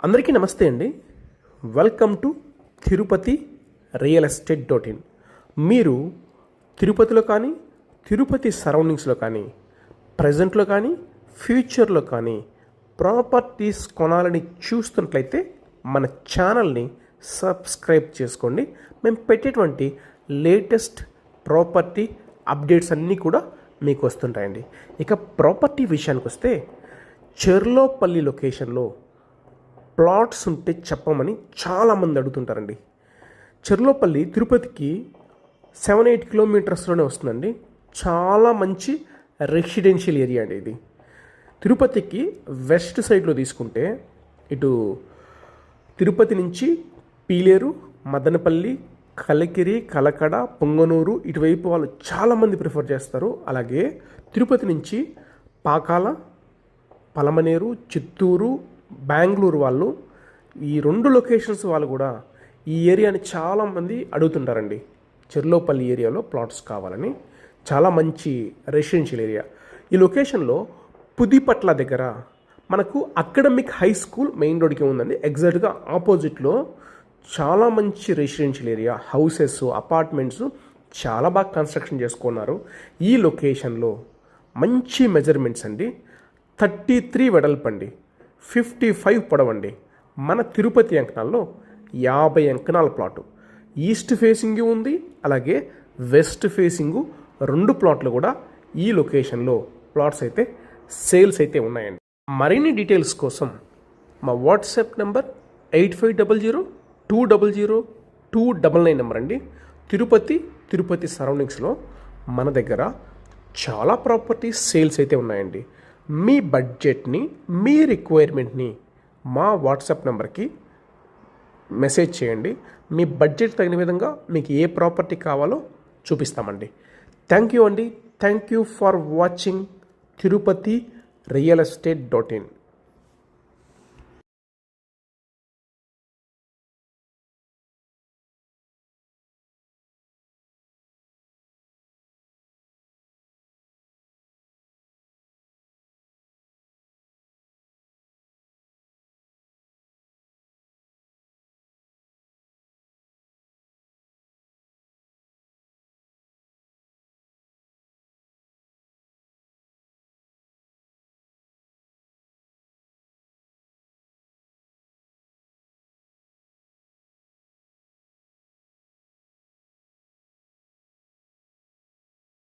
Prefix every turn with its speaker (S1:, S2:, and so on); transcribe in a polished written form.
S1: అందరికీ నమస్తే అండి. Welcome to Tirupati real estate .in. మీరు తిరుపతిలో కానీ తిరుపతి సరౌండింగ్స్లో కానీ ప్రజెంట్లో కానీ ఫ్యూచర్లో కానీ ప్రాపర్టీస్ కొనాలని చూస్తున్నట్లయితే మన ఛానల్ని సబ్స్క్రైబ్ చేసుకోండి. మేము పెట్టేటువంటి లేటెస్ట్ ప్రాపర్టీ అప్డేట్స్ అన్నీ కూడా మీకు వస్తుంటాయండి. ఇక ప్రాపర్టీ విషయానికి వస్తే చెర్లోపల్లి లొకేషన్లో ప్లాట్స్ ఉంటే చెప్పమని చాలామంది అడుగుతుంటారండి. చెర్లోపల్లి తిరుపతికి 7-8 కిలోమీటర్స్లోనే వస్తుందండి. చాలా మంచి రెసిడెన్షియల్ ఏరియా అండి ఇది. తిరుపతికి వెస్ట్ సైడ్లో తీసుకుంటే ఇటు తిరుపతి నుంచి పీలేరు, మదనపల్లి, కలికిరి, కలకడ, పొంగనూరు ఇటువైపు వాళ్ళు చాలామంది ప్రిఫర్ చేస్తారు. అలాగే తిరుపతి నుంచి పాకాల, పలమనేరు, చిత్తూరు, బెంగళూరు వాళ్ళు ఈ 2 లొకేషన్స్ వాళ్ళు కూడా ఈ ఏరియాని చాలామంది అడుగుతుంటారండి. చెర్లోపల్లి ఏరియాలో ప్లాట్స్ కావాలని. చాలా మంచి రెసిడెన్షియల్ ఏరియా. ఈ లొకేషన్లో పుదిపట్ల దగ్గర మనకు అకాడమిక్ హై స్కూల్ మెయిన్ రోడ్కి ఉందండి. ఎగ్జాక్ట్గా ఆపోజిట్లో చాలా మంచి రెసిడెన్షియల్ ఏరియా, హౌసెస్, అపార్ట్మెంట్స్ చాలా బాగా కన్స్ట్రక్షన్ చేసుకున్నారు. ఈ లొకేషన్లో మంచి మెజర్మెంట్స్ అండి. 33 వెడల్పండి, 55 పొడవండి. మన తిరుపతి అంకణాల్లో 50 అంకణాల ప్లాటు. ఈస్ట్ ఫేసింగ్ ఉంది, అలాగే వెస్ట్ ఫేసింగు 2 ప్లాట్లు కూడా ఈ లొకేషన్లో ప్లాట్స్ అయితే సేల్స్ అయితే ఉన్నాయండి. మరిన్ని డీటెయిల్స్ కోసం మా వాట్సాప్ నెంబర్ 8500200299 నెంబర్ అండి. తిరుపతి సరౌండింగ్స్లో మన దగ్గర చాలా ప్రాపర్టీస్ సేల్స్ అయితే ఉన్నాయండి. మీ బడ్జెట్ని, మీ రిక్వైర్మెంట్ని మా వాట్సాప్ నెంబర్కి మెసేజ్ చేయండి. మీ బడ్జెట్ తగిన విధంగా మీకు ఏ ప్రాపర్టీ కావాలో చూపిస్తామండి. థ్యాంక్ యూ అండి. Thank you for watching Tirupati real estate .in.